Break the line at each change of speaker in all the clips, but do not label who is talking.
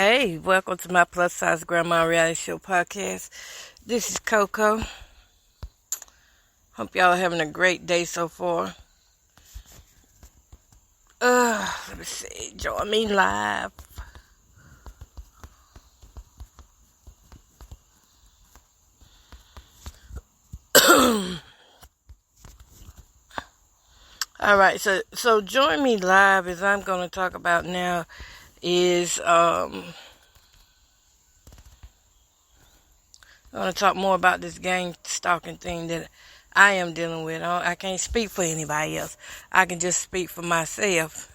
Hey, welcome to my plus size grandma reality show podcast. This is Coco. Hope y'all are having a great day so far. Let me see. Join me live. Alright, so join me live as I'm gonna talk about now is I'm gonna talk more about this gang stalking thing that I am dealing with. I can't speak for anybody else. I can just speak for myself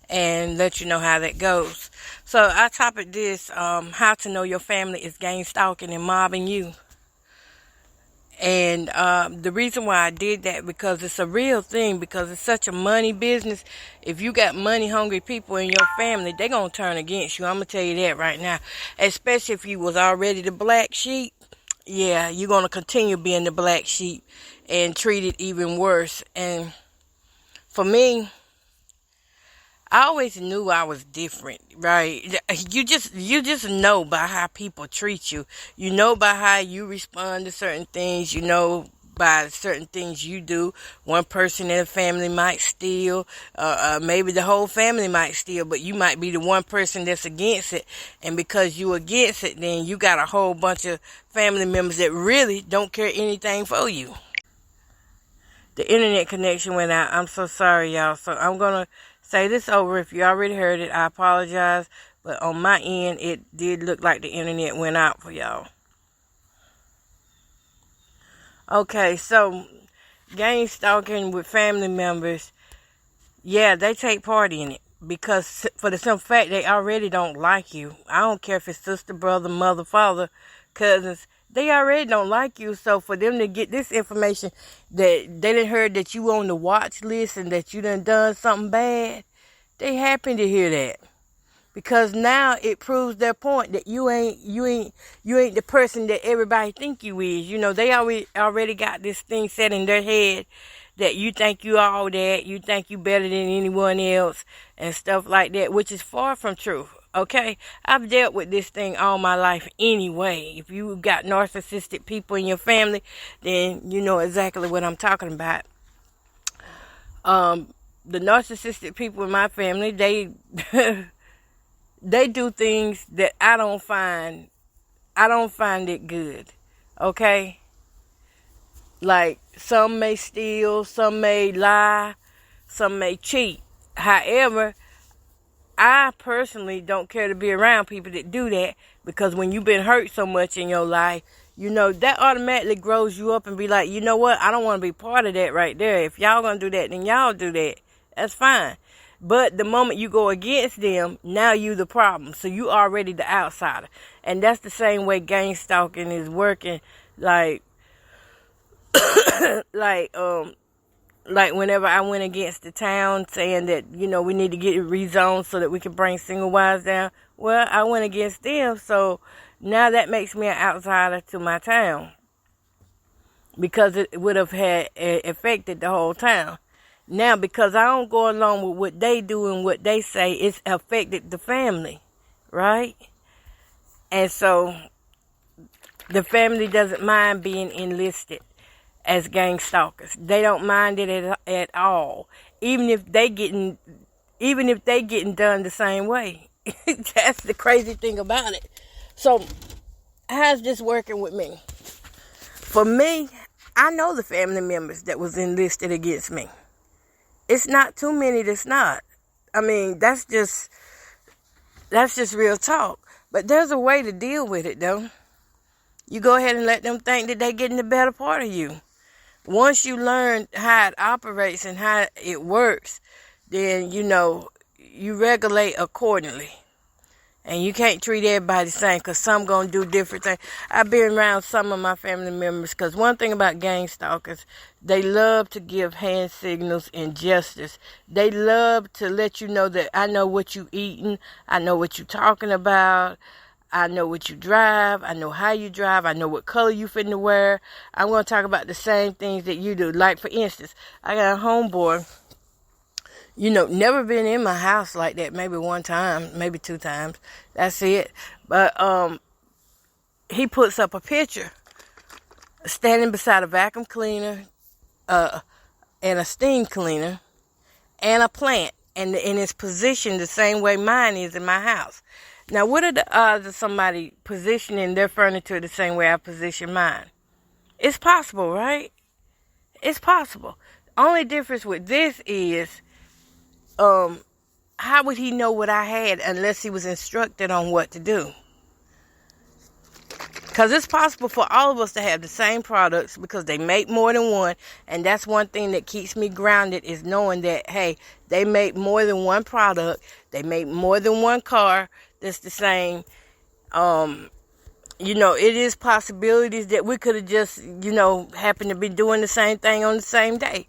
and let you know how that goes. So our topic is how to know your family is gang stalking and mobbing you. And the reason why I did that, because it's a real thing, because it's such a money business. If you got money hungry people in your family, they're going to turn against you. I'm going to tell you that right now. Especially if you was already the black sheep. Yeah, you're going to continue being the black sheep and treat it even worse. And for me, I always knew I was different, right? You just know by how people treat you. You know by how you respond to certain things. You know by certain things you do. One person in the family might steal. Maybe the whole family might steal, but you might be the one person that's against it. And because you against it, then you got a whole bunch of family members that really don't care anything for you. The internet connection went out. I'm so sorry, y'all. So I'm going to say this over. If you already heard it, I apologize. But on my end, it did look like the internet went out for y'all. Okay, so gang stalking with family members, yeah, they take part in it. Because for the simple fact, they already don't like you. I don't care if it's sister, brother, mother, father, cousins. They already don't like you. So for them to get this information that they done heard that you on the watch list and that you done something bad, they happy to hear that. Because now it proves their point that you ain't the person that everybody think you is. You know, they already got this thing set in their head that you think you all that, you think you better than anyone else and stuff like that, which is far from true. Okay, I've dealt with this thing all my life anyway. If you got narcissistic people in your family, then you know exactly what I'm talking about. The narcissistic people in my family, they they do things that I don't find it good. Okay? Like, some may steal, some may lie, some may cheat. However, I personally don't care to be around people that do that, because when you've been hurt so much in your life, you know, that automatically grows you up and be like, you know what, I don't want to be part of that right there. If y'all gonna do that, then y'all do that. That's fine. But the moment you go against them, now you the problem. So you already the outsider. And that's the same way gang stalking is working. Like whenever I went against the town saying that, you know, we need to get it rezoned so that we can bring single wives down. Well, I went against them, so now that makes me an outsider to my town, because it would have had affected the whole town. Now, because I don't go along with what they do and what they say, it's affected the family, right? And so the family doesn't mind being enlisted as gang stalkers. They don't mind it at all. Even if they getting done the same way. That's the crazy thing about it. So how's this working with me? For me, I know the family members that was enlisted against me. It's not too many that's not. I mean, that's just real talk. But there's a way to deal with it, though. You go ahead and let them think that they're getting the better part of you. Once you learn how it operates and how it works, then, you know, you regulate accordingly. And you can't treat everybody the same, because some going to do different things. I've been around some of my family members, because one thing about gang stalkers, they love to give hand signals and gestures. They love to let you know that I know what you eating, I know what you talking about, I know what you drive, I know how you drive, I know what color you finna wear. I'm going to talk about the same things that you do. Like, for instance, I got a homeboy. Never been in my house like that. Maybe one time, maybe two times. That's it. But he puts up a picture standing beside a vacuum cleaner, and a steam cleaner, and a plant, and it's positioned the same way mine is in my house. Now, what are the odds of somebody positioning their furniture the same way I position mine? It's possible, right? It's possible. Only difference with this is, how would he know what I had unless he was instructed on what to do? Because it's possible for all of us to have the same products because they make more than one. And that's one thing that keeps me grounded, is knowing that, hey, they make more than one product. They make more than one car that's the same. It is possibilities that we could have just, happened to be doing the same thing on the same day.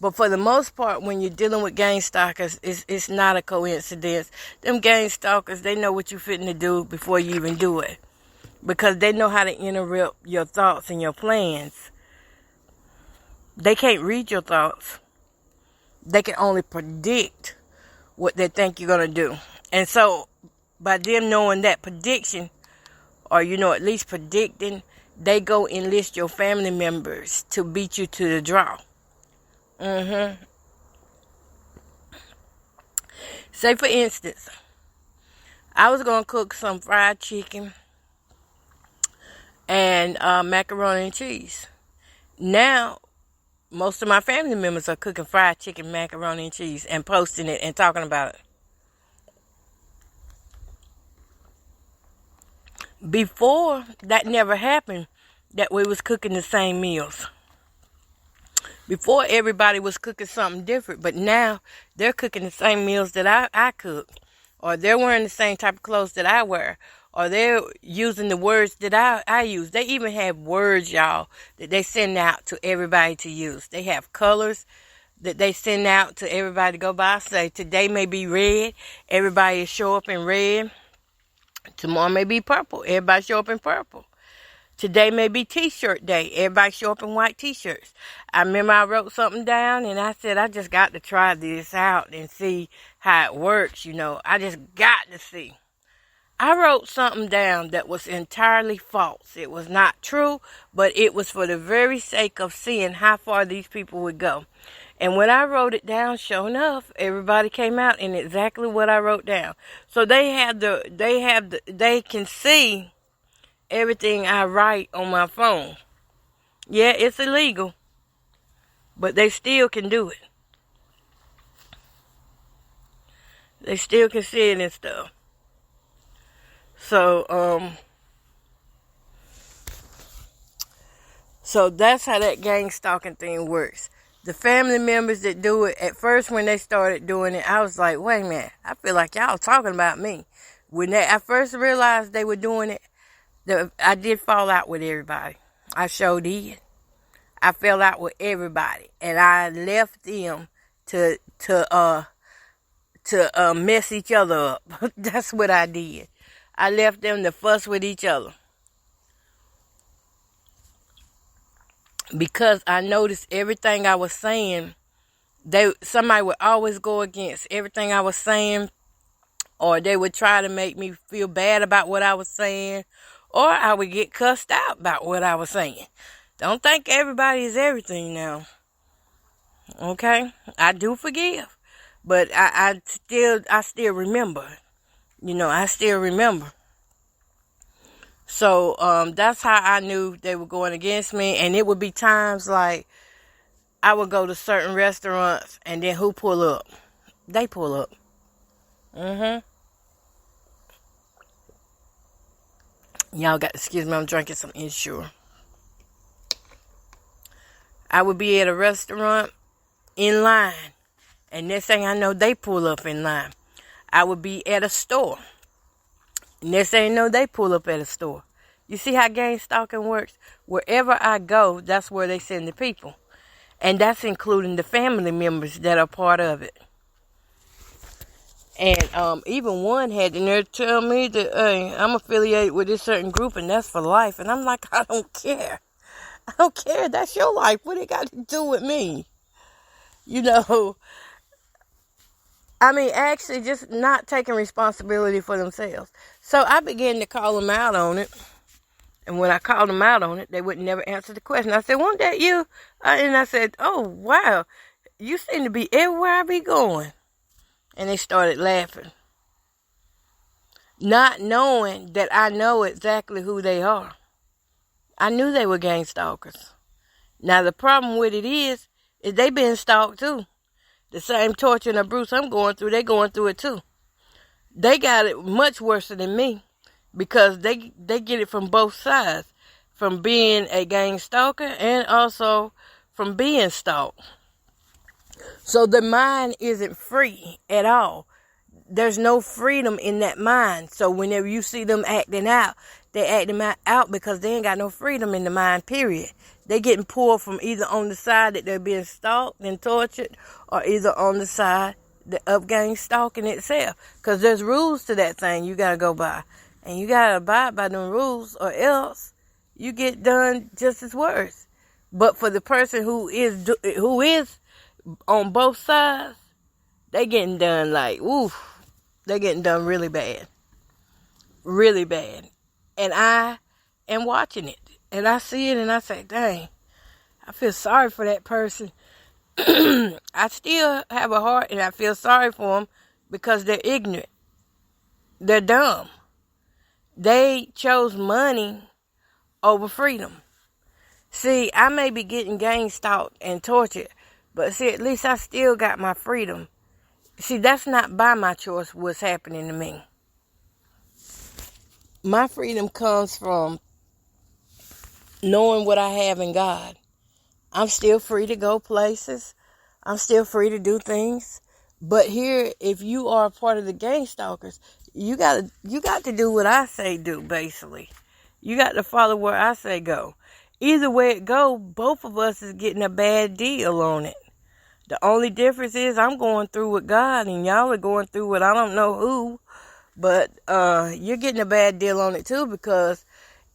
But for the most part, when you're dealing with gang stalkers, it's not a coincidence. Them gang stalkers, they know what you're fitting to do before you even do it. Because they know how to interrupt your thoughts and your plans. They can't read your thoughts. They can only predict what they think you're going to do. And so, by them knowing that prediction, or, at least predicting, they go enlist your family members to beat you to the draw. Say, for instance, I was going to cook some fried chicken and macaroni and cheese. Now, most of my family members are cooking fried chicken, macaroni and cheese, and posting it and talking about it. Before, that never happened, that we was cooking the same meals. Before, everybody was cooking something different, but now they're cooking the same meals that I cook, or they're wearing the same type of clothes that I wear, or they're using the words that I use. They even have words, y'all, that they send out to everybody to use. They have colors that they send out to everybody to go by. Say, today may be red. Everybody show up in red. Tomorrow may be purple. Everybody show up in purple. Today may be t-shirt day. Everybody show up in white t-shirts. I remember I wrote something down and I said, I just got to try this out and see how it works. I just got to see. I wrote something down that was entirely false. It was not true, but it was for the very sake of seeing how far these people would go. And when I wrote it down, sure enough, everybody came out in exactly what I wrote down. So they can see everything I write on my phone. Yeah, it's illegal, but they still can do it. They still can see it and stuff. So that's how that gang stalking thing works. The family members that do it, at first when they started doing it, I was like, wait a minute, I feel like y'all talking about me. When I first realized they were doing it, I did fall out with everybody. I sure did. I fell out with everybody. And I left them to mess each other up. That's what I did. I left them to fuss with each other. Because I noticed everything I was saying, somebody would always go against everything I was saying, or they would try to make me feel bad about what I was saying, or I would get cussed out about what I was saying. Don't think everybody is everything now. Okay? I do forgive. But I still remember. I still remember. So that's how I knew they were going against me. And it would be times like I would go to certain restaurants and then who pull up? They pull up. Y'all got to excuse me, I'm drinking some Ensure. I would be at a restaurant in line. And next thing I know, they pull up in line. I would be at a store. Next thing you know, they pull up at a store. You see how gang stalking works? Wherever I go, that's where they send the people. And that's including the family members that are part of it. And even one had the nerve to tell me that, hey, I'm affiliated with this certain group and that's for life. And I'm like, I don't care. I don't care. That's your life. What it got to do with me? I mean, actually, just not taking responsibility for themselves. So I began to call them out on it. And when I called them out on it, they would never answer the question. I said, "Wasn't that you?" And I said, "Oh, wow. You seem to be everywhere I be going." And they started laughing. Not knowing that I know exactly who they are. I knew they were gang stalkers. Now, the problem with it is they been stalked too. The same torture and abuse I'm going through, they going through it too. They got it much worse than me because they get it from both sides. From being a gang stalker and also from being stalked. So the mind isn't free at all. There's no freedom in that mind. So whenever you see them acting out, they acting out because they ain't got no freedom in the mind, period. They getting pulled from either on the side that they're being stalked and tortured or either on the side of gang stalking itself. Because there's rules to that thing you got to go by. And you got to abide by them rules or else you get done just as worse. But for the person who is on both sides, they getting done like, oof. They're getting done really bad. Really bad. And I am watching it. And I see it and I say, dang, I feel sorry for that person. I still have a heart and I feel sorry for them because they're ignorant. They're dumb. They chose money over freedom. See, I may be getting gang stalked and tortured, but see, at least I still got my freedom. See, that's not by my choice what's happening to me. My freedom comes from knowing what I have in God. I'm still free to go places. I'm still free to do things. But here, if you are a part of the gang stalkers, you got to do what I say do, basically. You got to follow where I say go. Either way it go, both of us is getting a bad deal on it. The only difference is I'm going through with God and y'all are going through with I don't know who. But you're getting a bad deal on it too because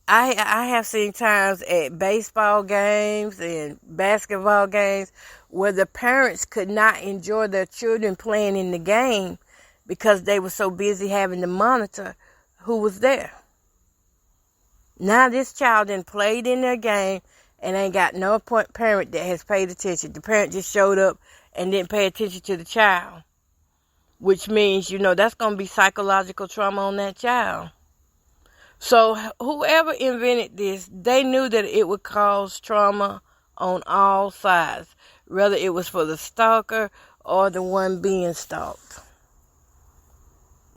I have seen times at baseball games and basketball games where the parents could not enjoy their children playing in the game because they were so busy having to monitor who was there. Now this child done played in their game and ain't got no parent that has paid attention. The parent just showed up and didn't pay attention to the child. Which means, that's going to be psychological trauma on that child. So whoever invented this, they knew that it would cause trauma on all sides. Whether it was for the stalker or the one being stalked.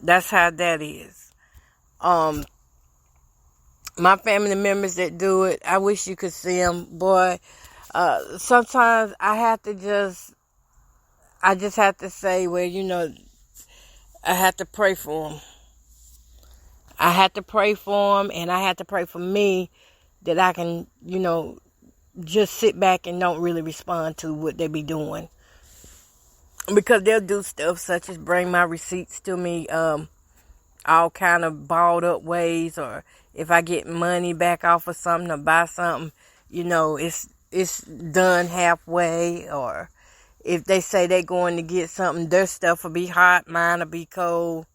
That's how that is. My family members that do it, I wish you could see them. Boy, sometimes I just have to say, well, I have to pray for them. I have to pray for them, and I have to pray for me that I can, just sit back and don't really respond to what they be doing. Because they'll do stuff such as bring my receipts to me all kind of balled up ways, or if I get money back off of something or buy something, it's done halfway, or if they say they're going to get something, their stuff will be hot, mine will be cold.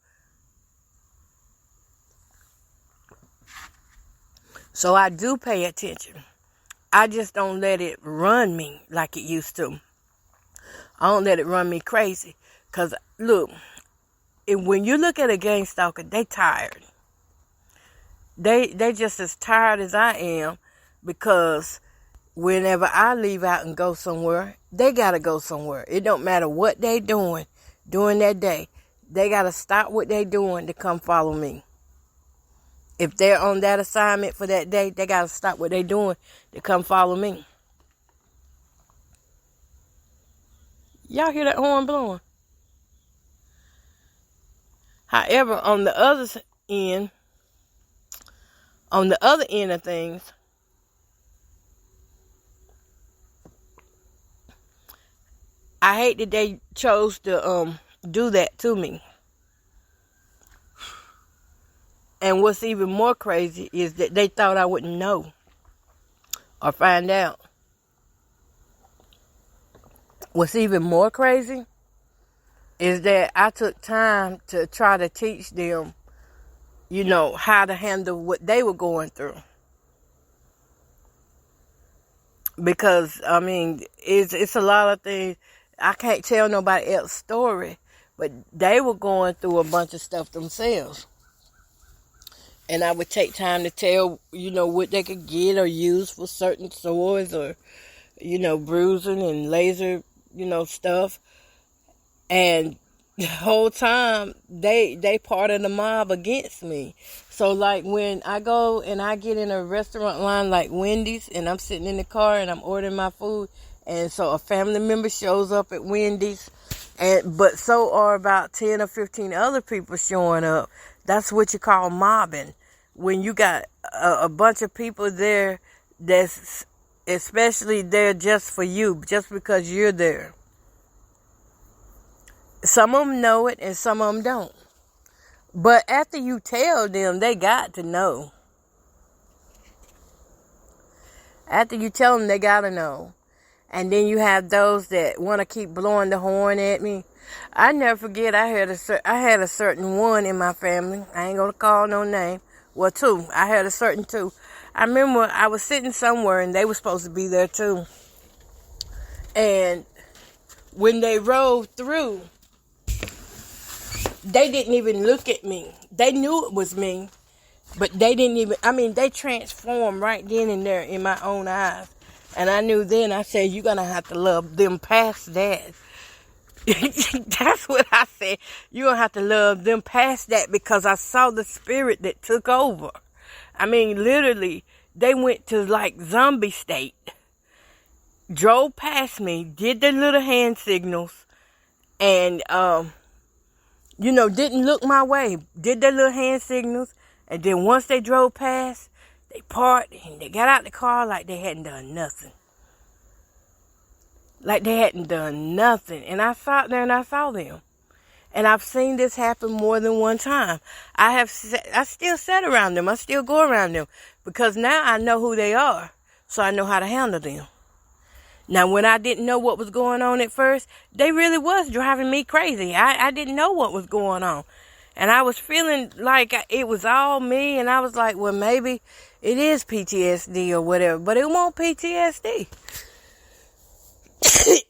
So I do pay attention. I just don't let it run me like it used to. I don't let it run me crazy. Because, look, when you look at a gang stalker, they tired. They just as tired as I am, because whenever I leave out and go somewhere, they got to go somewhere. It don't matter what they doing during that day. They got to stop what they doing to come follow me. If they're on that assignment for that day, they got to stop what they doing to come follow me. Y'all hear that horn blowing? However, on the other end of things, I hate that they chose to do that to me. And what's even more crazy is that they thought I wouldn't know or find out. What's even more crazy is that I took time to try to teach them, how to handle what they were going through. Because, it's a lot of things. I can't tell nobody else's story, but they were going through a bunch of stuff themselves. And I would take time to tell, what they could get or use for certain sores or, bruising and laser, stuff. And the whole time, they part of the mob against me. So, like, when I go and I get in a restaurant line like Wendy's, and I'm sitting in the car and I'm ordering my food, and so a family member shows up at Wendy's, but so are about 10 or 15 other people showing up. That's what you call mobbing. When you got a bunch of people there that's especially there just for you, just because you're there. Some of them know it and some of them don't. But after you tell them, they got to know. After you tell them, they got to know. And then you have those that want to keep blowing the horn at me. I never forget, I had a certain one in my family. I ain't going to call no name. Well, two. I had a certain two. I remember I was sitting somewhere and they were supposed to be there too. And when they rode through, they didn't even look at me. They knew it was me, but they didn't even, they transformed right then and there in my own eyes. And I knew then, I said, you're going to have to love them past that. That's what I said. You're going to have to love them past that, because I saw the spirit that took over. Literally, they went to like zombie state. Drove past me, did the little hand signals, and, didn't look my way. Did their little hand signals. And then once they drove past, they parked and they got out the car like they hadn't done nothing. Like they hadn't done nothing. And I sat there and I saw them. And I've seen this happen more than one time. I still sit around them. I still go around them. Because now I know who they are. So I know how to handle them. Now, when I didn't know what was going on at first, they really was driving me crazy. I didn't know what was going on. And I was feeling like it was all me. And I was like, well, maybe it is PTSD or whatever. But it won't PTSD.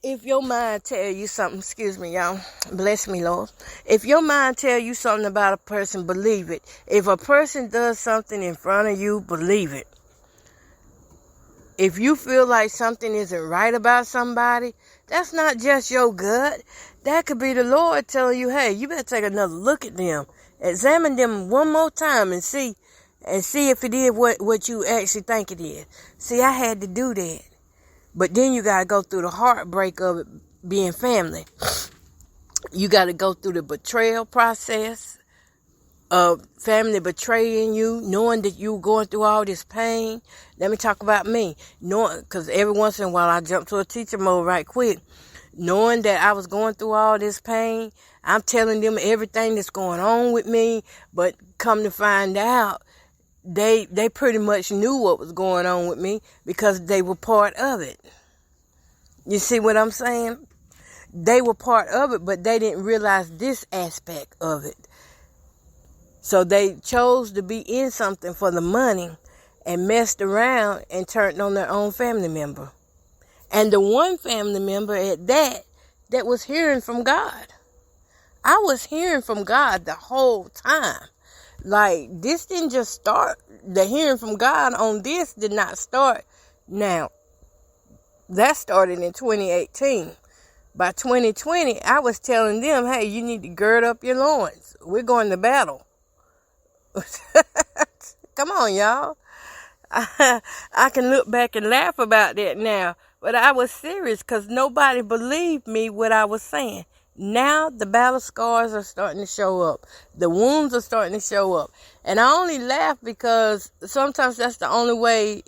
If your mind tell you something, excuse me, y'all. Bless me, Lord. If your mind tell you something about a person, believe it. If a person does something in front of you, believe it. If you feel like something isn't right about somebody, that's not just your gut. That could be the Lord telling you, hey, you better take another look at them. Examine them one more time and see if it is what you actually think it is. See, I had to do that. But then you got to go through the heartbreak of it being family. You got to go through the betrayal process of family betraying you, knowing that you were going through all this pain. Let me talk about me. Because every once in a while I jump to a teacher mode right quick. Knowing that I was going through all this pain, I'm telling them everything that's going on with me. But come to find out, they pretty much knew what was going on with me because they were part of it. You see what I'm saying? They were part of it, but they didn't realize this aspect of it. So they chose to be in something for the money and messed around and turned on their own family member. And the one family member at that was hearing from God. I was hearing from God the whole time. Like, this didn't just start. The hearing from God on this did not start now. That started in 2018. By 2020, I was telling them, hey, you need to gird up your loins. We're going to battle. Come on, y'all. I can look back and laugh about that now. But I was serious because nobody believed me what I was saying. Now the battle scars are starting to show up. The wounds are starting to show up. And I only laugh because sometimes that's the only way.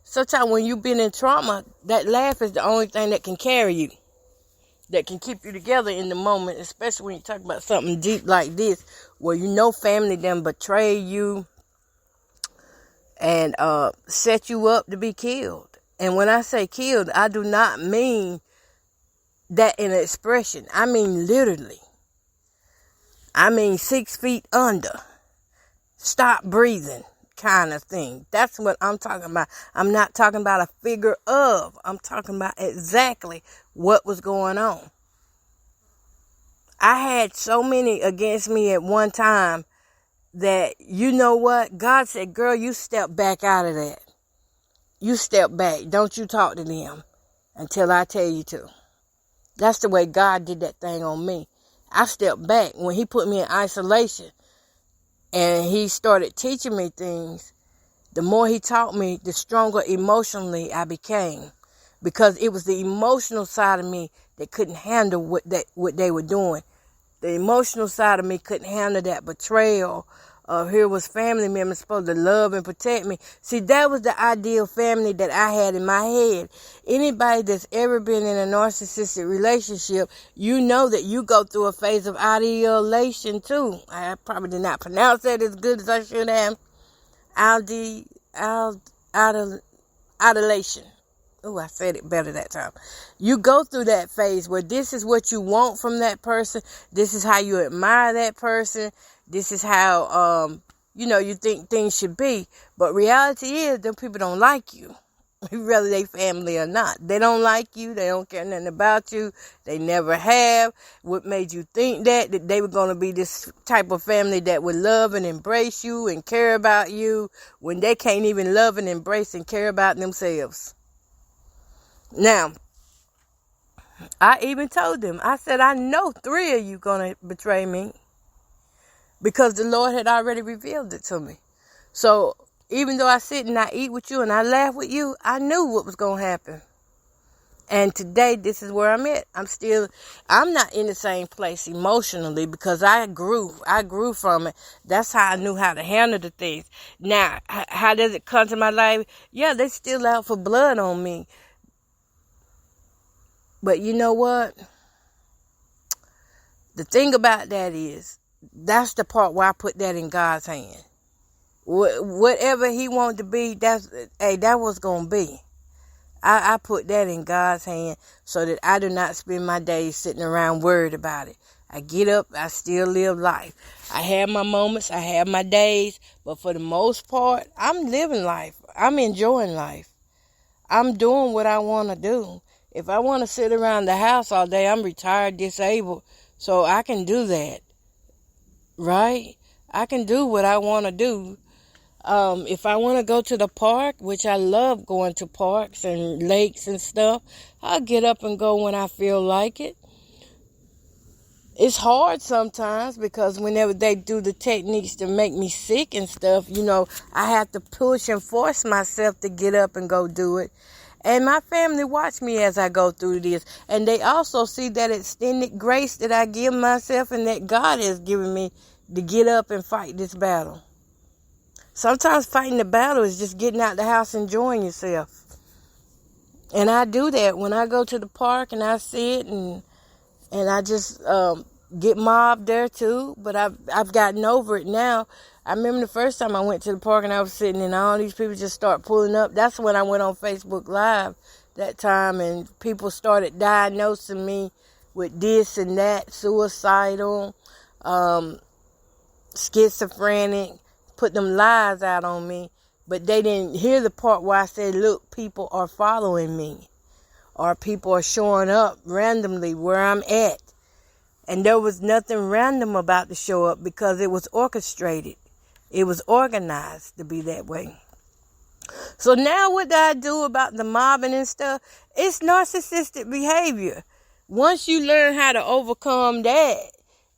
Sometimes when you've been in trauma, that laugh is the only thing that can carry you. That can keep you together in the moment, especially when you talk about something deep like this, where you know family done betray you and set you up to be killed. And when I say killed, I do not mean that in an expression. I mean literally. I mean 6 feet under. Stop breathing kind of thing. That's what I'm talking about. I'm not talking about a figure of. I'm talking about exactly what was going on. I had so many against me at one time that, you know what? God said, girl, you step back out of that. You step back. Don't you talk to them until I tell you to. That's the way God did that thing on me. I stepped back when he put me in isolation and he started teaching me things. The more he taught me, the stronger emotionally I became, because it was the emotional side of me that couldn't handle what they were doing. The emotional side of me couldn't handle that betrayal. Here was family members supposed to love and protect me. See, that was the ideal family that I had in my head. Anybody that's ever been in a narcissistic relationship, you know that you go through a phase of ideation too. I probably did not pronounce that as good as I should have. Adulation. Oh, I said it better that time. You go through that phase where this is what you want from that person. This is how you admire that person. This is how, you think things should be. But reality is, them people don't like you, whether they family or not. They don't like you. They don't care nothing about you. They never have. What made you think that they were going to be this type of family that would love and embrace you and care about you when they can't even love and embrace and care about themselves? Now, I even told them, I said, I know 3 of you going to betray me, because the Lord had already revealed it to me. So even though I sit and I eat with you and I laugh with you, I knew what was going to happen. And today, this is where I'm at. I'm not in the same place emotionally, because I grew from it. That's how I knew how to handle the things. Now, how does it come to my life? Yeah, they still out for blood on me. But you know what? The thing about that is, that's the part where I put that in God's hand. Whatever he wanted to be, that was going to be. I put that in God's hand so that I do not spend my days sitting around worried about it. I get up, I still live life. I have my moments, I have my days, but for the most part, I'm living life. I'm enjoying life. I'm doing what I want to do. If I want to sit around the house all day, I'm retired, disabled, so I can do that. Right? I can do what I want to do. If I want to go to the park, which I love going to parks and lakes and stuff, I'll get up and go when I feel like it. It's hard sometimes, because whenever they do the techniques to make me sick and stuff, I have to push and force myself to get up and go do it. And my family watch me as I go through this. And they also see that extended grace that I give myself and that God has given me to get up and fight this battle. Sometimes fighting the battle is just getting out the house and enjoying yourself. And I do that when I go to the park and I sit and I just get mobbed there too. But I've gotten over it now. I remember the first time I went to the park and I was sitting and all these people just start pulling up. That's when I went on Facebook Live that time, and people started diagnosing me with this and that, suicidal, schizophrenic, put them lies out on me. But they didn't hear the part where I said, look, people are following me, or people are showing up randomly where I'm at. And there was nothing random about the show up, because it was orchestrated. It was organized to be that way. So now what do I do about the mobbing and stuff? It's narcissistic behavior. Once you learn how to overcome that,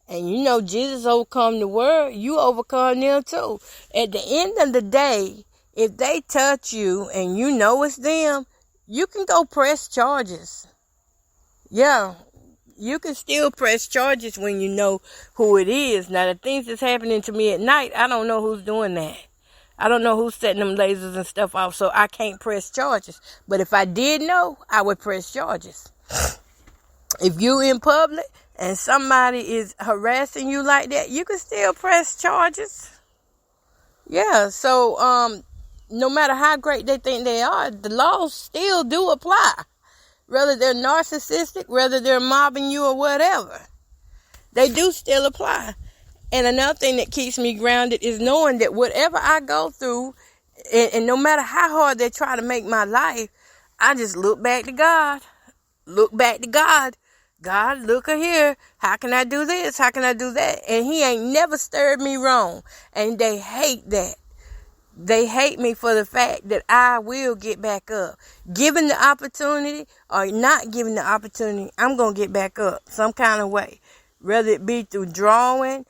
and Jesus overcome the world, you overcome them too. At the end of the day, if they touch you and you know it's them, you can go press charges. Yeah. You can still press charges when you know who it is. Now, the things that's happening to me at night, I don't know who's doing that. I don't know who's setting them lasers and stuff off, so I can't press charges. But if I did know, I would press charges. If you in public and somebody is harassing you like that, you can still press charges. Yeah, so no matter how great they think they are, the laws still do apply. Whether they're narcissistic, whether they're mobbing you or whatever, they do still apply. And another thing that keeps me grounded is knowing that whatever I go through, and no matter how hard they try to make my life, I just look back to God. Look back to God. God, look here. How can I do this? How can I do that? And he ain't never stirred me wrong. And they hate that. They hate me for the fact that I will get back up. Given the opportunity or not given the opportunity, I'm going to get back up some kind of way. Whether it be through drawing,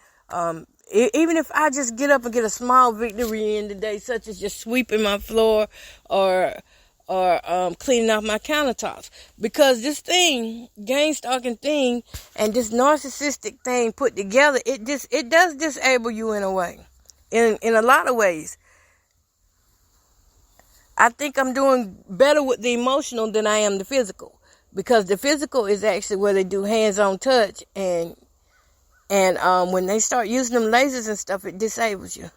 even if I just get up and get a small victory in the day, such as just sweeping my floor or cleaning off my countertops. Because this thing, Gangstalking thing, and this narcissistic thing put together, it does disable you in a way. In a lot of ways. I think I'm doing better with the emotional than I am the physical. Because the physical is actually where they do hands-on touch, and when they start using them lasers and stuff, it disables you.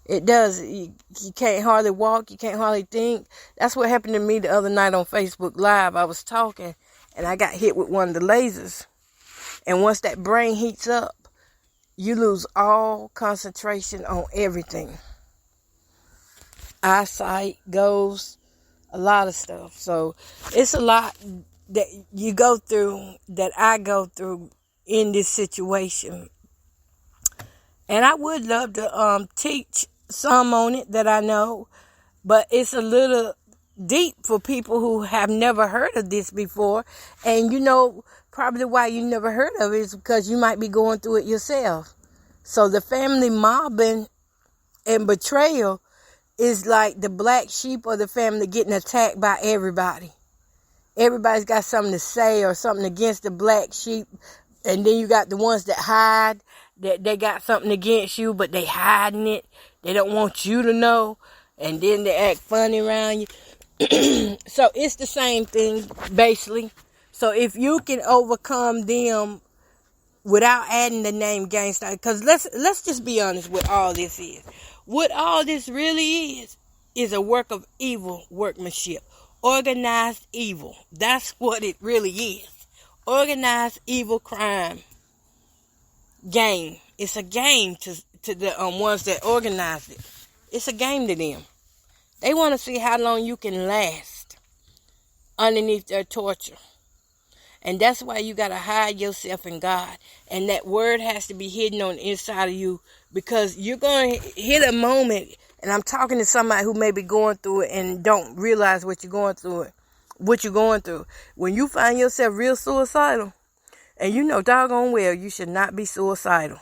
It does. You can't hardly walk. You can't hardly think. That's what happened to me the other night on Facebook Live. I was talking, and I got hit with one of the lasers. And once that brain heats up, you lose all concentration on everything. Eyesight goes, a lot of stuff. So it's a lot that you go through, that I go through in this situation. And I would love to teach some on it that I know, but it's a little deep for people who have never heard of this before. And probably why you never heard of it is because you might be going through it yourself. So the family mobbing and betrayal is like the black sheep of the family getting attacked by everybody. Everybody's got something to say or something against the black sheep. And then you got the ones that hide, that they got something against you, but they hiding it. They don't want you to know. And then they act funny around you. So it's the same thing, basically. So if you can overcome them without adding the name Gangstalking, because let's just be honest with all this is. What all this really is a work of evil workmanship. Organized evil. That's what it really is. Organized evil crime. Game. It's a game to the ones that organize it. It's a game to them. They want to see how long you can last underneath their torture. And that's why you got to hide yourself in God. And that word has to be hidden on the inside of you, because you're going to hit a moment, and I'm talking to somebody who may be going through it and don't realize what you're going through. When you find yourself real suicidal, and you know doggone well you should not be suicidal.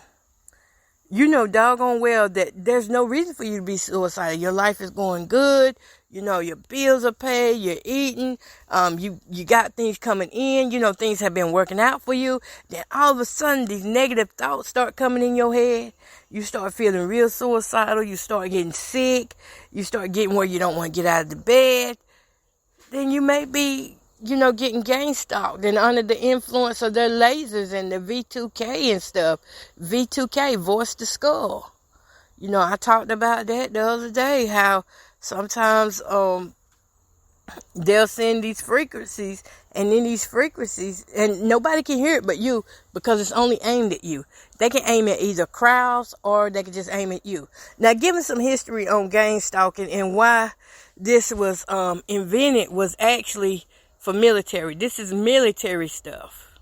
You know doggone well that there's no reason for you to be suicidal. Your life is going good. Your bills are paid. You're eating. You got things coming in. Things have been working out for you. Then all of a sudden, these negative thoughts start coming in your head. You start feeling real suicidal. You start getting sick. You start getting where you don't want to get out of the bed. Then you may be, getting gang stalked and under the influence of their lasers and the V2K and stuff. V2K, voice to skull. I talked about that the other day, how sometimes they'll send these frequencies, and in these frequencies, and nobody can hear it but you, because it's only aimed at you. They can aim at either crowds or they can just aim at you. Now, giving some history on gang stalking and why this was invented was actually for military. This is military stuff.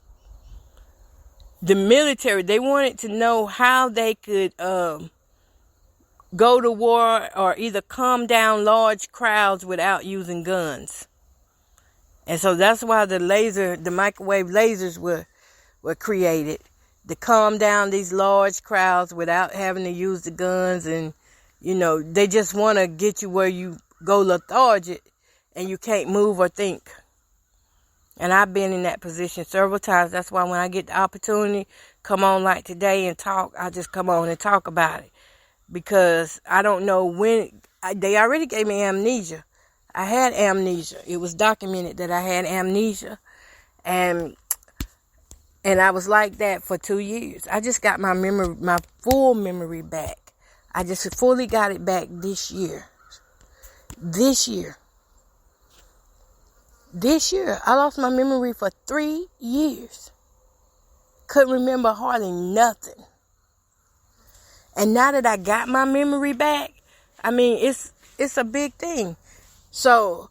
The military, they wanted to know how they could go to war or either calm down large crowds without using guns. And so that's why the microwave lasers were created, to calm down these large crowds without having to use the guns. And, they just want to get you where you go lethargic and you can't move or think. And I've been in that position several times. That's why when I get the opportunity, come on like today and talk, I just come on and talk about it. Because I don't know when. They already gave me amnesia. I had amnesia. It was documented that I had amnesia. And I was like that for 2 years. I just got my full memory back. I just fully got it back this year. This year, I lost my memory for 3 years. Couldn't remember hardly nothing. And now that I got my memory back, I mean, it's a big thing. So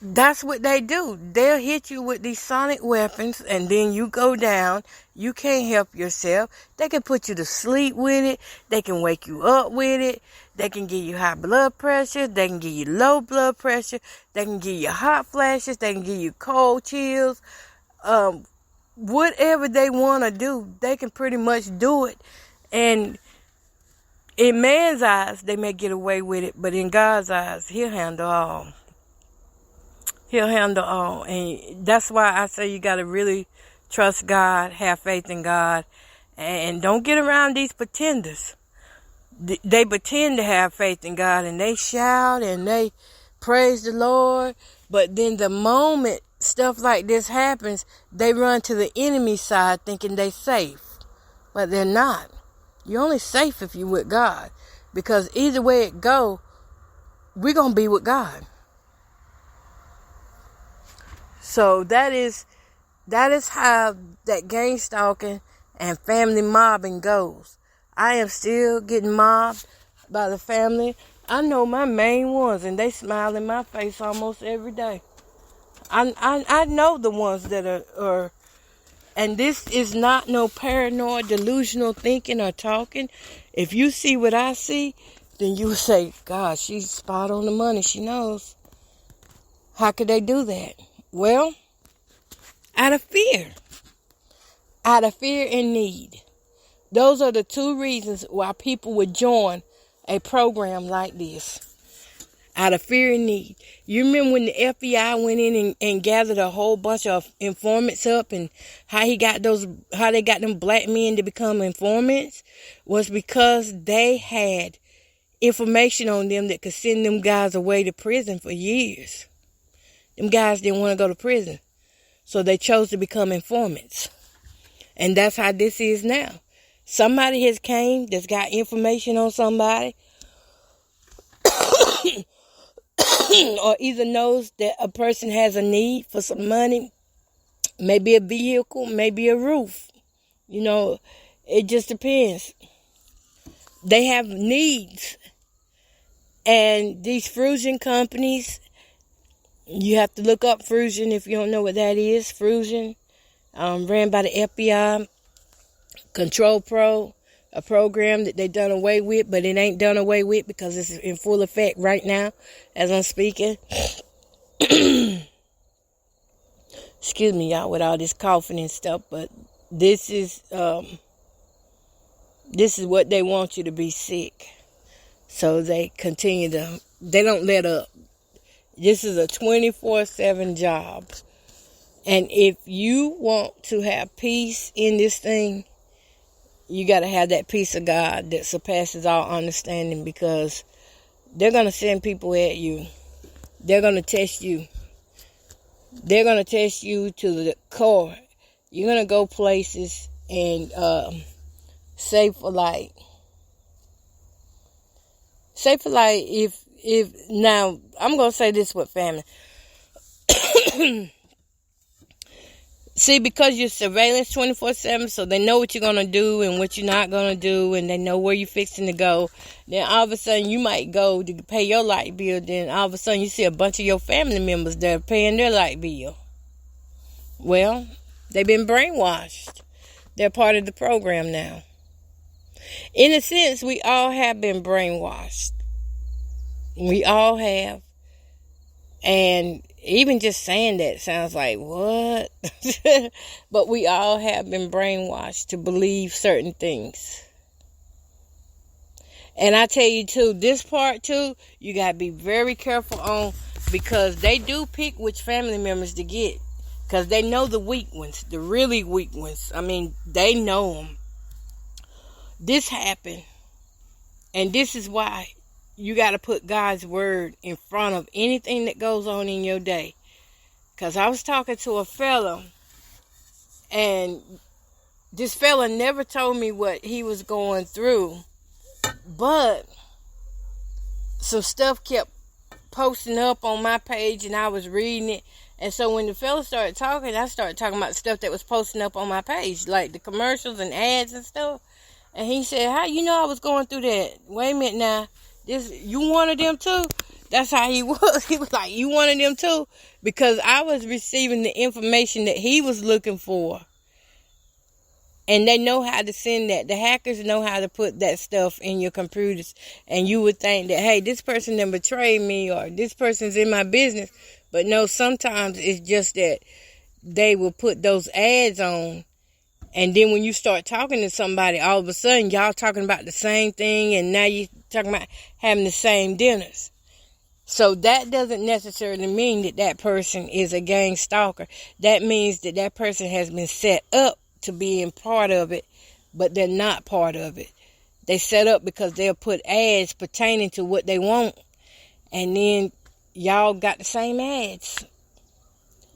that's what they do. They'll hit you with these sonic weapons, and then you go down. You can't help yourself. They can put you to sleep with it. They can wake you up with it. They can give you high blood pressure. They can give you low blood pressure. They can give you hot flashes. They can give you cold chills. Whatever they want to do, they can pretty much do it. And in man's eyes, they may get away with it, but in God's eyes, He'll handle all. He'll handle all. And that's why I say you got to really trust God, have faith in God, and don't get around these pretenders. They pretend to have faith in God, and they shout and they praise the Lord, but then the moment stuff like this happens, they run to the enemy side thinking they're safe, but they're not. You're only safe if you're with God, because either way it go, we're going to be with God. So that is how that gang stalking and family mobbing goes. I am still getting mobbed by the family. I know my main ones, and they smile in my face almost every day. I know the ones that are, and this is not no paranoid, delusional thinking or talking. If you see what I see, then you will say, God, she's spot on the money. She knows. How could they do that? Well, out of fear. Out of fear and need. Those are the two reasons why people would join a program like this. Out of fear and need. You remember when the FBI went in and gathered a whole bunch of informants up, and how they got them black men to become informants? Was because they had information on them that could send them guys away to prison for years. Them guys didn't want to go to prison, so they chose to become informants. And that's how this is now. Somebody has came that's got information on somebody, or either knows that a person has a need for some money, maybe a vehicle, maybe a roof. You know, it just depends. They have needs. And these Frusion companies, you have to look up Frusion if you don't know what that is. Frusion, ran by the FBI. Control Pro, a program that they done away with, but it ain't done away with because it's in full effect right now as I'm speaking. Excuse me, y'all, with all this coughing and stuff, but this is what they want you to be sick. So they don't let up. This is a 24/7 job. And if you want to have peace in this thing, you got to have that peace of God that surpasses all understanding, because they're going to send people at you. They're going to test you. They're going to test you to the core. You're going to go places and say for like if now I'm going to say this with family. See, because you're surveillance 24/7, so they know what you're going to do and what you're not going to do, and they know where you're fixing to go. Then all of a sudden, you might go to pay your light bill. Then all of a sudden, you see a bunch of your family members that are paying their light bill. Well, they've been brainwashed. They're part of the program now. In a sense, we all have been brainwashed. We all have. And even just saying that sounds like, what? But we all have been brainwashed to believe certain things. And I tell you too, this part too, you got to be very careful on, because they do pick which family members to get. Because they know the weak ones, the really weak ones. I mean, they know them. This happened. And this is why you got to put God's word in front of anything that goes on in your day. Because I was talking to a fella, and this fella never told me what he was going through, but some stuff kept posting up on my page, and I was reading it. And so when the fella started talking, I started talking about stuff that was posting up on my page, like the commercials and ads and stuff. And he said, how you know I was going through that? Wait a minute now. You wanted them too? That's how he was. He was like, you wanted them too? Because I was receiving the information that he was looking for. And they know how to send that. The hackers know how to put that stuff in your computers. And you would think that, hey, this person done betrayed me, or this person's in my business. But no, sometimes it's just that they will put those ads on. And then when you start talking to somebody, all of a sudden, y'all talking about the same thing. And now you're talking about having the same dinners. So that doesn't necessarily mean that that person is a gang stalker. That means that that person has been set up to being part of it, but they're not part of it. They set up because they'll put ads pertaining to what they want, and then y'all got the same ads.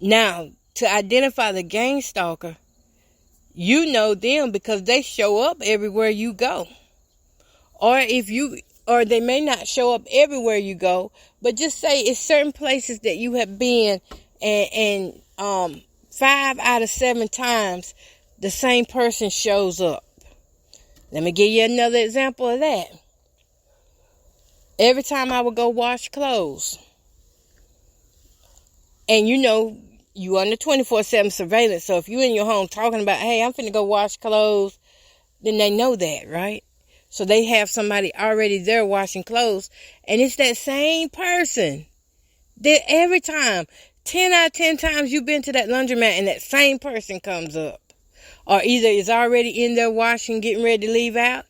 Now, to identify the gang stalker, you know them because they show up everywhere you go. Or they may not show up everywhere you go, but just say it's certain places that you have been, and 5 out of 7 times the same person shows up. Let me give you another example of that. Every time I would go wash clothes, and you under 24/7 surveillance, so if you in your home talking about, hey, I'm finna go wash clothes, then they know that, right? So they have somebody already there washing clothes, and it's that same person that every time, 10 out of 10 times you've been to that laundromat and that same person comes up. Or either is already in there washing, getting ready to leave out.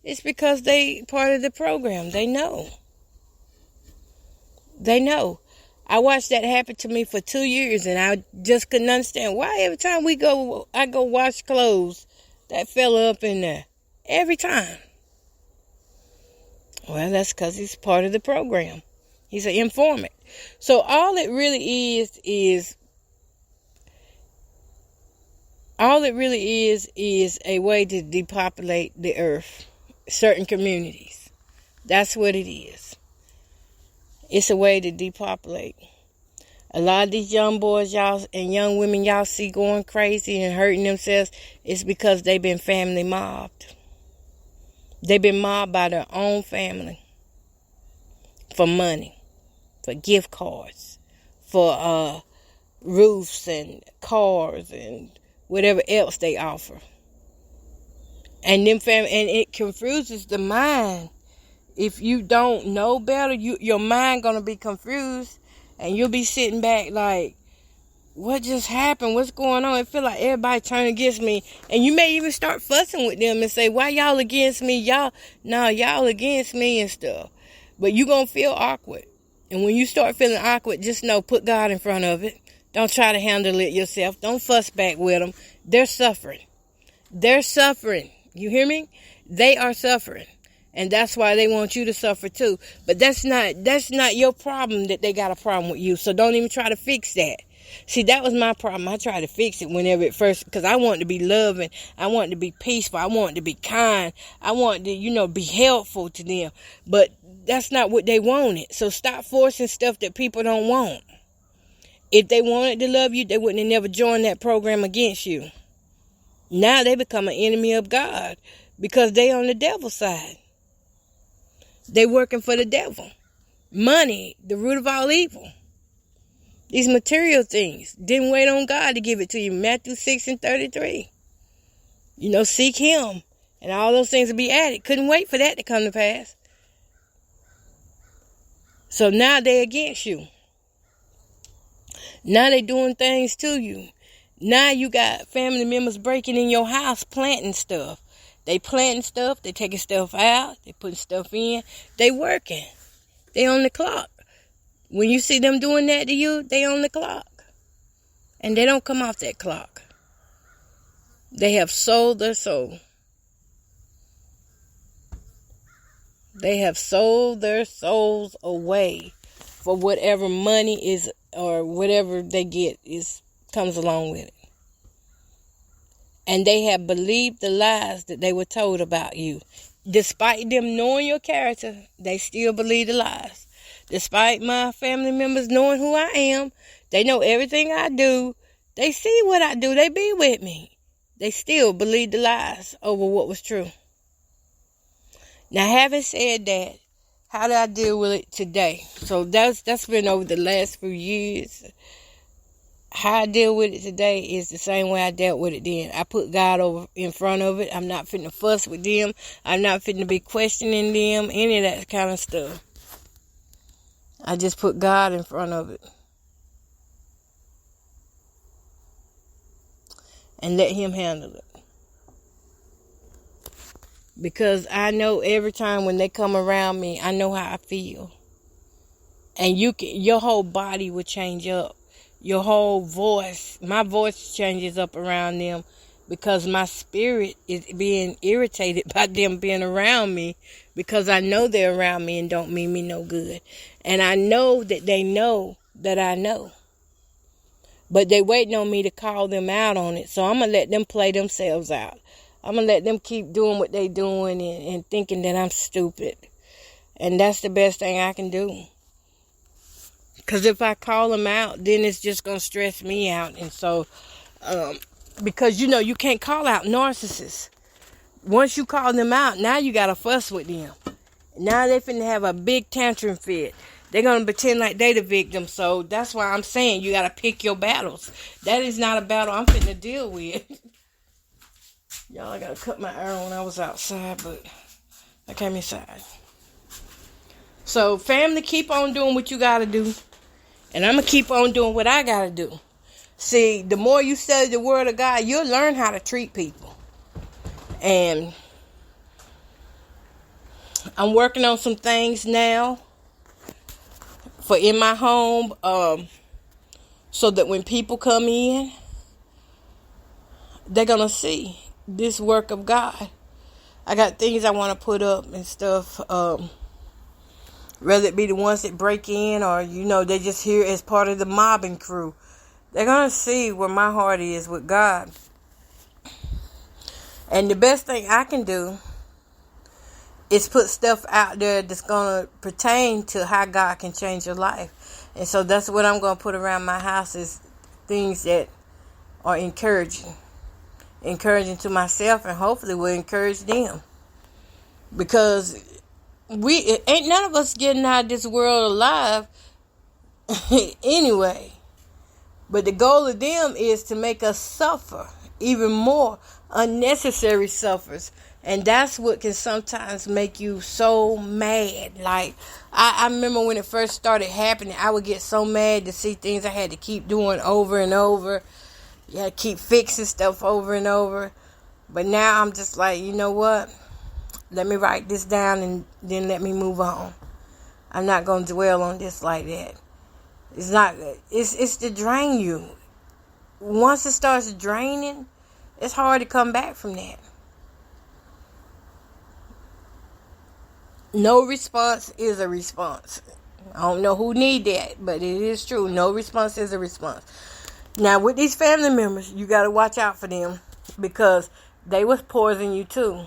It's because they part of the program. They know. They know. I watched that happen to me for 2 years, and I just couldn't understand why every time I go wash clothes, that fella up in there. Every time. Well, that's because he's part of the program. He's an informant. So all it really is a way to depopulate the earth, certain communities. That's what it is. It's a way to depopulate. A lot of these young boys y'all and young women y'all see going crazy and hurting themselves, it's because they've been family mobbed. They've been mobbed by their own family for money, for gift cards, for roofs and cars and whatever else they offer. And it confuses the mind. If you don't know better, your mind gonna be confused, and you'll be sitting back like, what just happened? What's going on? It feel like everybody turned against me. And you may even start fussing with them and say, why y'all against me? Y'all against me and stuff. But you gonna feel awkward. And when you start feeling awkward, just know, put God in front of it. Don't try to handle it yourself. Don't fuss back with them. They're suffering. They're suffering. You hear me? They are suffering. And that's why they want you to suffer too. But that's not your problem that they got a problem with you. So don't even try to fix that. See, that was my problem. I tried to fix it whenever it first, because I wanted to be loving. I wanted to be peaceful. I wanted to be kind. I wanted to, be helpful to them. But that's not what they wanted. So stop forcing stuff that people don't want. If they wanted to love you, they wouldn't have never joined that program against you. Now they become an enemy of God because they on the devil's side. They working for the devil. Money, the root of all evil. These material things. Didn't wait on God to give it to you. Matthew 6:33. Seek him. And all those things will be added. Couldn't wait for that to come to pass. So now they against you. Now they doing things to you. Now you got family members breaking in your house, planting stuff. They planting stuff. They taking stuff out. They putting stuff in. They working. They on the clock. When you see them doing that to you, they on the clock. And they don't come off that clock. They have sold their soul. They have sold their souls away for whatever money is or whatever they get comes along with it. And they have believed the lies that they were told about you. Despite them knowing your character, they still believe the lies. Despite my family members knowing who I am, they know everything I do. They see what I do. They be with me. They still believe the lies over what was true. Now, having said that, how do I deal with it today? So that's been over the last few years. How I deal with it today is the same way I dealt with it then. I put God over in front of it. I'm not finna fuss with them. I'm not finna be questioning them, any of that kind of stuff. I just put God in front of it. And let him handle it. Because I know every time when they come around me, I know how I feel. And your whole body will change up. Your whole voice, my voice changes up around them because my spirit is being irritated by them being around me because I know they're around me and don't mean me no good. And I know that they know that I know. But they waiting on me to call them out on it. So I'm going to let them play themselves out. I'm going to let them keep doing what they doing and thinking that I'm stupid. And that's the best thing I can do. Because if I call them out, then it's just going to stress me out. And so, because, you can't call out narcissists. Once you call them out, now you got to fuss with them. Now they finna have a big tantrum fit. They're going to pretend like they the victim. So that's why I'm saying you got to pick your battles. That is not a battle I'm finna deal with. Y'all, I got to cut my hair when I was outside, but I came inside. So, family, keep on doing what you got to do. And I'm going to keep on doing what I got to do. See, the more you study the Word of God, you'll learn how to treat people. And I'm working on some things now for in my home, so that when people come in, they're going to see this work of God. I got things I want to put up and stuff, whether it be the ones that break in or, they just here as part of the mobbing crew. They're going to see where my heart is with God. And the best thing I can do is put stuff out there that's going to pertain to how God can change your life. And so that's what I'm going to put around my house is things that are encouraging. Encouraging to myself and hopefully will encourage them. Because ain't none of us getting out of this world alive anyway. But the goal of them is to make us suffer even more, unnecessary suffers. And that's what can sometimes make you so mad. Like, I remember when it first started happening, I would get so mad to see things I had to keep doing over and over. You had to keep fixing stuff over and over. But now I'm just like, you know what? Let me write this down and then let me move on. I'm not going to dwell on this like that. It's to drain you. Once it starts draining, it's hard to come back from that. No response is a response. I don't know who need that, but it is true. No response is a response. Now, with these family members, you got to watch out for them because they was poisoning you too.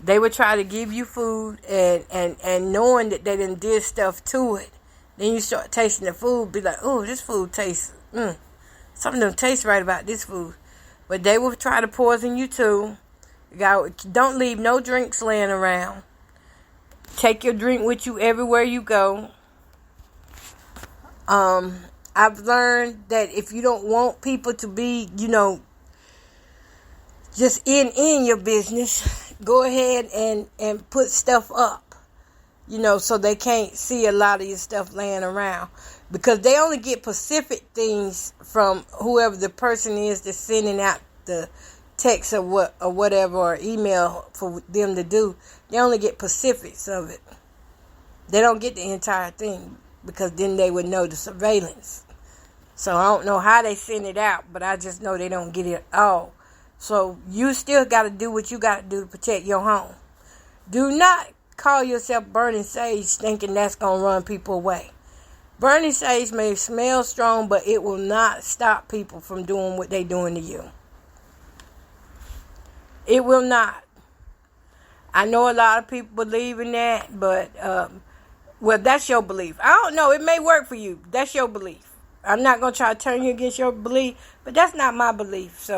They would try to give you food and knowing that they done did stuff to it. Then you start tasting the food, be like, oh, this food tastes, something don't taste right about this food. But they will try to poison you too. Don't leave no drinks laying around. Take your drink with you everywhere you go. I've learned that if you don't want people to be, just in your business, go ahead and put stuff up. So they can't see a lot of your stuff laying around. Because they only get specific things from whoever the person is that's sending out the text or whatever or email for them to do. They only get specifics of it. They don't get the entire thing because then they would know the surveillance. So I don't know how they send it out, but I just know they don't get it all. So you still got to do what you got to do to protect your home. Do not call yourself burning sage thinking that's going to run people away. Burning sage may smell strong, but it will not stop people from doing what they're doing to you. It will not. I know a lot of people believe in that, but, that's your belief. I don't know. It may work for you. That's your belief. I'm not going to try to turn you against your belief, but that's not my belief.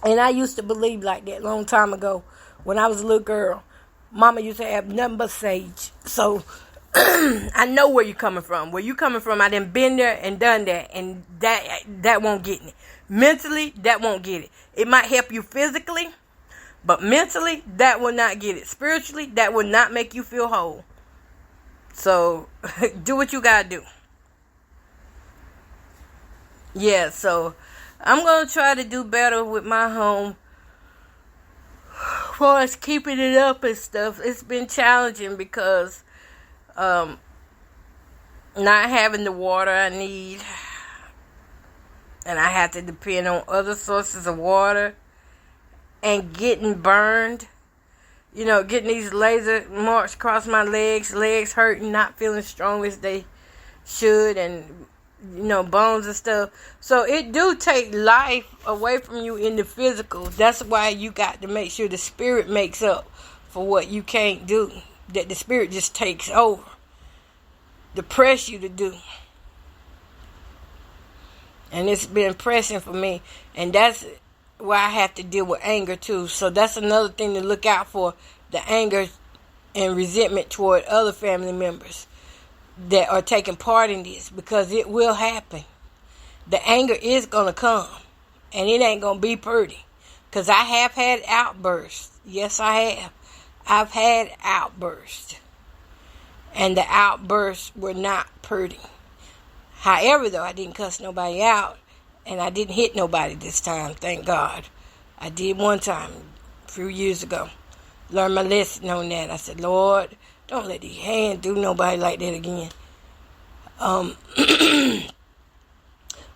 And I used to believe like that a long time ago when I was a little girl. Mama used to have nothing but sage. So I know where you're coming from. Where you coming from, I done been there and done that. And that won't get me. Mentally, that won't get it. It might help you physically, but mentally, that will not get it. Spiritually, that will not make you feel whole. So, do what you gotta do. Yeah, so I'm gonna try to do better with my home. As far as keeping it up and stuff, it's been challenging because not having the water I need. And I have to depend on other sources of water. And getting burned. You know, getting these laser marks across my legs hurting, not feeling strong as they should, and, you know, bones and stuff. So it do take life away from you in the physical. That's why you got to make sure the spirit makes up for what you can't do. That the spirit just takes over to press you to do. And it's been pressing for me. And that's why I have to deal with anger too. So that's another thing to look out for. The anger and resentment toward other family members that are taking part in this. Because it will happen. The anger is going to come. And it ain't going to be pretty. Because I have had outbursts. Yes, I have. I've had outbursts. And the outbursts were not pretty. However, though, I didn't cuss nobody out, and I didn't hit nobody this time, thank God. I did one time, a few years ago. Learned my lesson on that. I said, Lord, don't let these hands do nobody like that again.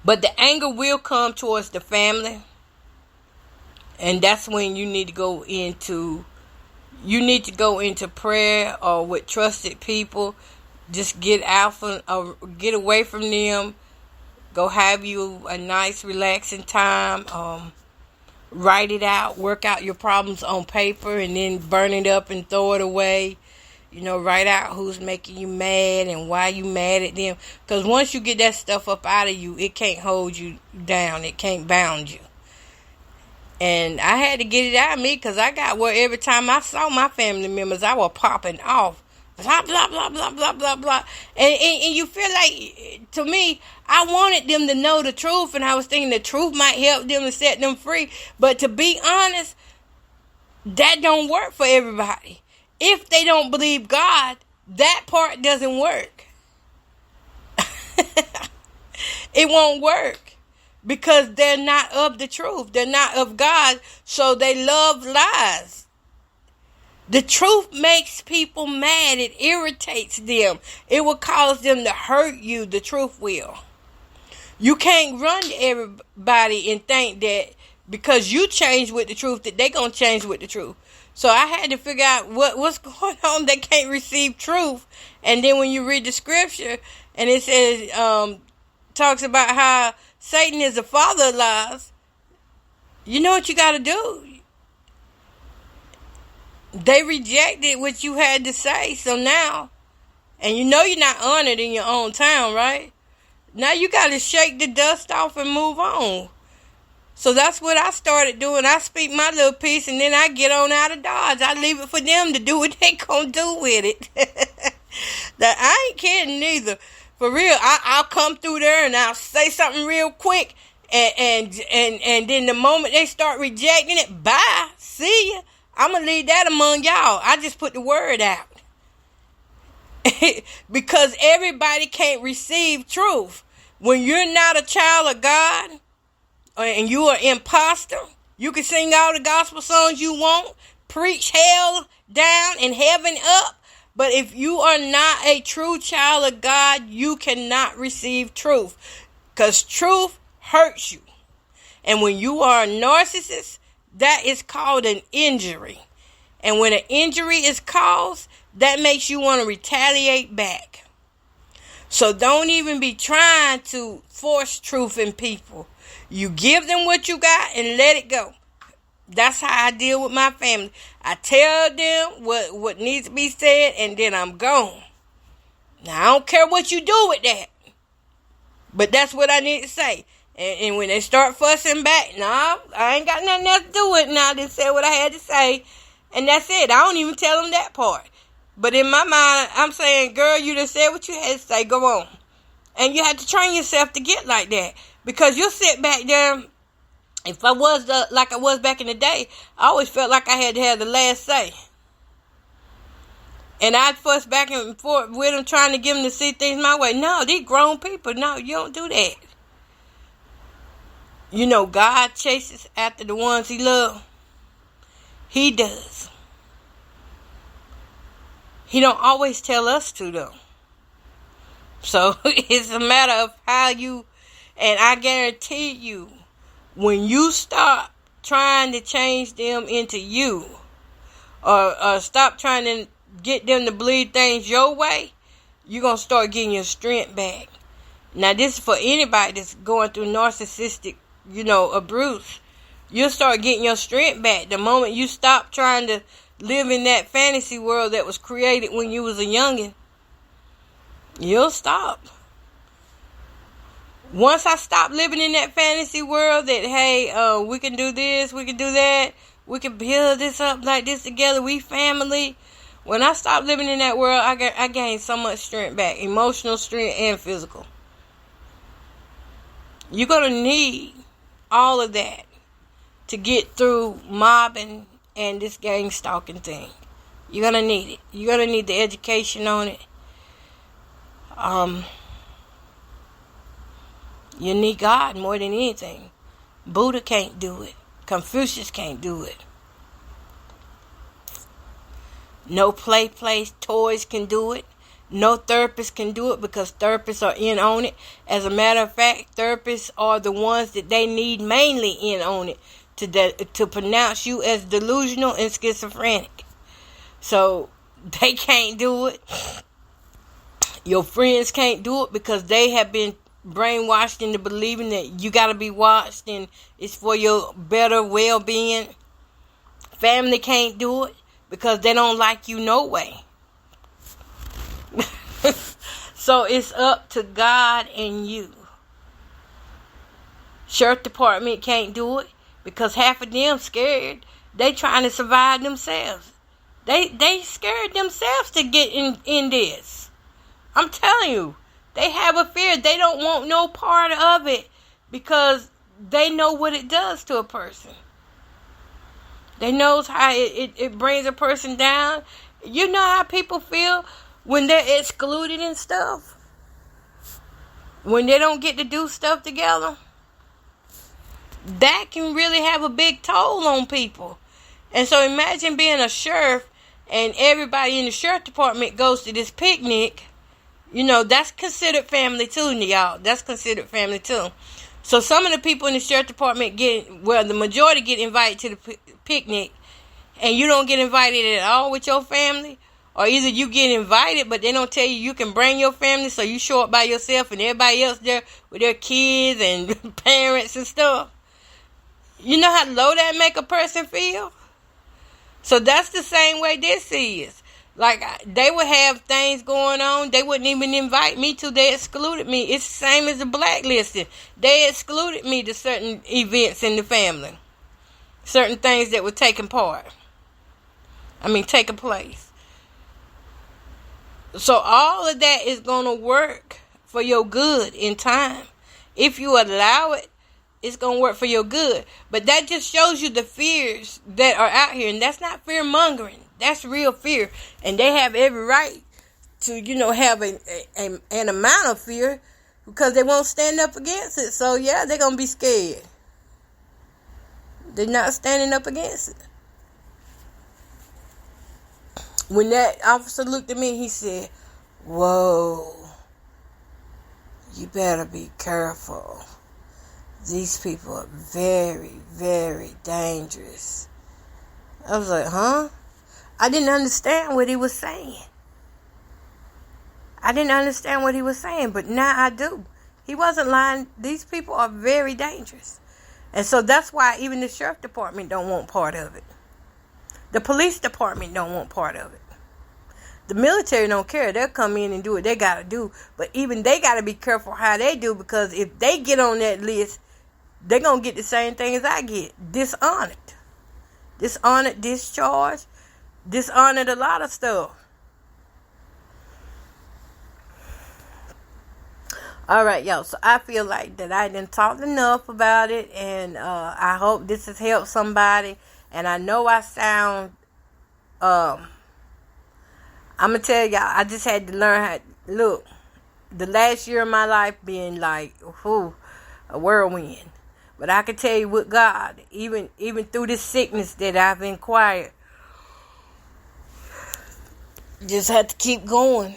But the anger will come towards the family, and that's when you need to go into prayer or with trusted people. Just get get away from them. Go have you a nice, relaxing time. Write it out. Work out your problems on paper and then burn it up and throw it away. You know, write out who's making you mad and why you mad at them. Because once you get that stuff up out of you, it can't hold you down. It can't bound you. And I had to get it out of me because I got where every time I saw my family members, I was popping off. Blah, blah, blah, blah, blah, blah, blah. And you feel like, to me, I wanted them to know the truth. And I was thinking the truth might help them to set them free. But to be honest, that don't work for everybody. If they don't believe God, that part doesn't work. It won't work. Because they're not of the truth. They're not of God. So they love lies. The truth makes people mad. It irritates them. It will cause them to hurt you. The truth will. You can't run to everybody and think that because you change with the truth that they're going to change with the truth. So I had to figure out what's going on. They can't receive truth. And then when you read the scripture and it says, talks about how Satan is the father of lies, you know what you got to do. They rejected what you had to say. So now, and you know you're not honored in your own town, right? Now you got to shake the dust off and move on. So that's what I started doing. I speak my little piece and then I get on out of Dodge. I leave it for them to do what they gonna do with it. That I ain't kidding neither. For real, I'll come through there and I'll say something real quick. And then the moment they start rejecting it, bye. See ya. I'm going to leave that among y'all. I just put the word out. Because everybody can't receive truth. When you're not a child of God, and you are an imposter, you can sing all the gospel songs you want, preach hell down and heaven up. But if you are not a true child of God, you cannot receive truth. Because truth hurts you. And when you are a narcissist, that is called an injury. And when an injury is caused, that makes you want to retaliate back. So don't even be trying to force truth in people. You give them what you got and let it go. That's how I deal with my family. I tell them what needs to be said and then I'm gone. Now, I don't care what you do with that. But that's what I need to say. And when they start fussing back, nah, I ain't got nothing else to do with it now. I just said what I had to say. And that's it. I don't even tell them that part. But in my mind, I'm saying, girl, you just said what you had to say. Go on. And you have to train yourself to get like that. Because you'll sit back there. If I was like I was back in the day, I always felt like I had to have the last say. And I'd fuss back and forth with them, trying to get them to see things my way. No, these grown people. No, you don't do that. You know, God chases after the ones he loves. He does. He don't always tell us to, though. So it's a matter of how you, and I guarantee you, when you stop trying to change them into you, or stop trying to get them to believe things your way, you're going to start getting your strength back. Now, this is for anybody that's going through narcissistic, abuse. You'll start getting your strength back the moment you stop trying to live in that fantasy world that was created when you was a youngin'. You'll stop. Once I stop living in that fantasy world that, hey, we can do this, we can do that, we can build this up like this together, we family. When I stop living in that world, I gain so much strength back, emotional strength and physical. You're going to need all of that to get through mobbing and this gang stalking thing. You're going to need it. You're going to need the education on it. You need God more than anything. Buddha can't do it. Confucius can't do it. No play place toys can do it. No therapist can do it because therapists are in on it. As a matter of fact, therapists are the ones that they need mainly in on it to pronounce you as delusional and schizophrenic. So they can't do it. Your friends can't do it because they have been brainwashed into believing that you got to be watched and it's for your better well-being. Family can't do it because they don't like you no way. So it's up to God and you. Sheriff department can't do it because half of them scared. They trying to survive themselves. They scared themselves to get in this. I'm telling you, they have a fear. They don't want no part of it because they know what it does to a person. They knows how it brings a person down. You know how people feel when they're excluded and stuff? When they don't get to do stuff together? That can really have a big toll on people. And so imagine being a sheriff and everybody in the sheriff department goes to this picnic. That's considered family too, y'all. That's considered family too. So some of the people in the sheriff department the majority get invited to the picnic, and you don't get invited at all with your family. Or either you get invited, but they don't tell you can bring your family, so you show up by yourself and everybody else there with their kids and parents and stuff. You know how low that make a person feel? So that's the same way this is. Like, they would have things going on. They wouldn't even invite me to. They excluded me. It's the same as the blacklisting. They excluded me to certain events in the family. Certain things that were taking place. So all of that is going to work for your good in time. If you allow it, it's going to work for your good. But that just shows you the fears that are out here. And that's not fear mongering. That's real fear. And they have every right to, have an amount of fear because they won't stand up against it. So, yeah, they're going to be scared. They're not standing up against it. When that officer looked at me, he said, "Whoa, you better be careful. These people are very, very dangerous." I was like, huh? I didn't understand what he was saying. But now I do. He wasn't lying. These people are very dangerous. And so that's why even the sheriff department don't want part of it. The police department don't want part of it. The military don't care. They'll come in and do what they got to do. But even they got to be careful how they do, because if they get on that list, they're going to get the same thing as I get. Dishonored, discharged. dishonored a lot of stuff. All right, y'all. So I feel like that I didn't talk enough about it, and I hope this has helped somebody. And I know I sound, I'm gonna tell y'all, I just had to learn how. Look, the last year of my life being like, a whirlwind. But I can tell you with God, even through this sickness that I've acquired, just have to keep going.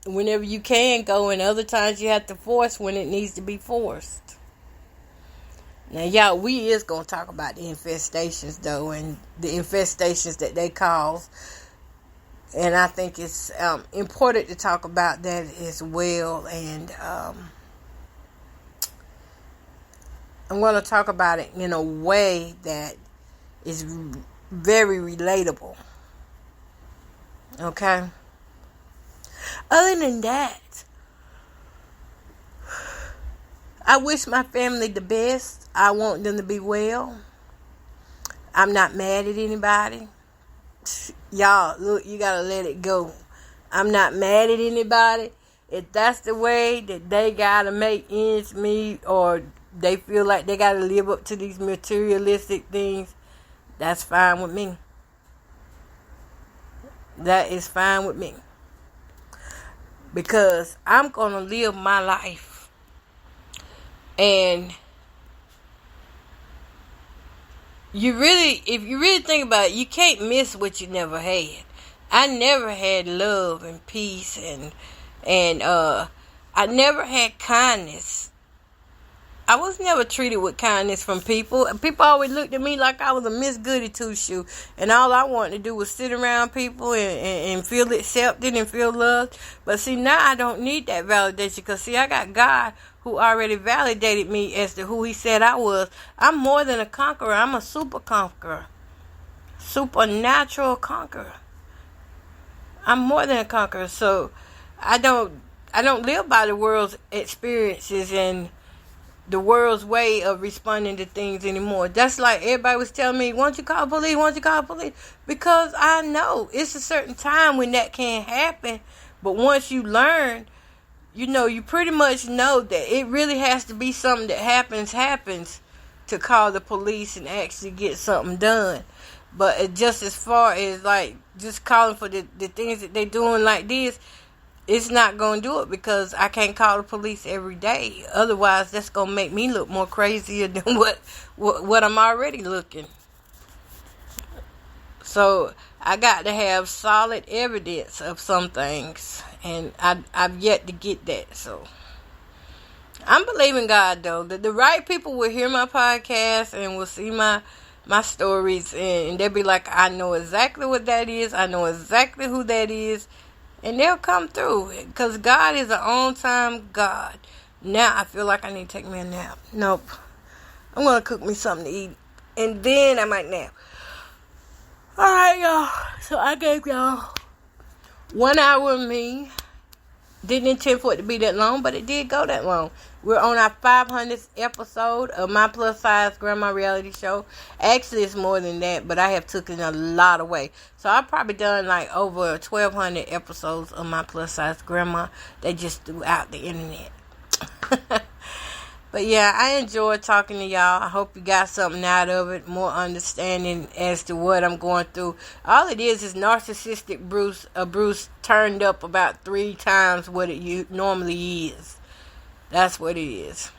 Whenever you can go, and other times you have to force when it needs to be forced. Now, y'all, we is going to talk about the infestations, though, and the infestations that they cause. And I think it's important to talk about that as well. And I'm going to talk about it in a way that is very relatable. Okay? Other than that, I wish my family the best. I want them to be well. I'm not mad at anybody. Y'all, look, you gotta let it go. I'm not mad at anybody. If that's the way that they gotta make ends meet, or they feel like they gotta live up to these materialistic things, that's fine with me. That is fine with me. Because I'm going to live my life. And if you really think about it, you can't miss what you never had. I never had love and peace, and I never had kindness. I was never treated with kindness from people. People always looked at me like I was a Miss Goody Two-Shoe. And all I wanted to do was sit around people and feel accepted and feel loved. But see, now I don't need that validation. Because see, I got God who already validated me as to who he said I was. I'm more than a conqueror. I'm a super conqueror. Supernatural conqueror. I'm more than a conqueror. So I don't live by the world's experiences and the world's way of responding to things anymore. That's like everybody was telling me, won't you call police? Won't you call police? Because I know it's a certain time when that can't happen. But once you learn, you pretty much know that it really has to be something that happens to call the police and actually get something done. But just as far as like just calling for the things that they're doing like this, it's not going to do it, because I can't call the police every day. Otherwise, that's going to make me look more crazier than what I'm already looking. So I got to have solid evidence of some things, and I've yet to get that. So I'm believing God, though, that the right people will hear my podcast and will see my stories, and they'll be like, I know exactly what that is. I know exactly who that is. And they'll come through, because God is an on-time God. Now I feel like I need to take me a nap. Nope. I'm going to cook me something to eat, and then I might nap. Alright, y'all. So I gave y'all 1 hour of me. Didn't intend for it to be that long, but it did go that long. We're on our 500th episode of my plus-size grandma reality show. Actually, it's more than that, but I have taken a lot away. So I've probably done like over 1,200 episodes of my plus-size grandma. They just threw out the internet. But yeah, I enjoyed talking to y'all. I hope you got something out of it, more understanding as to what I'm going through. All it is narcissistic Bruce turned up about 3 times what it normally is. That's what it is.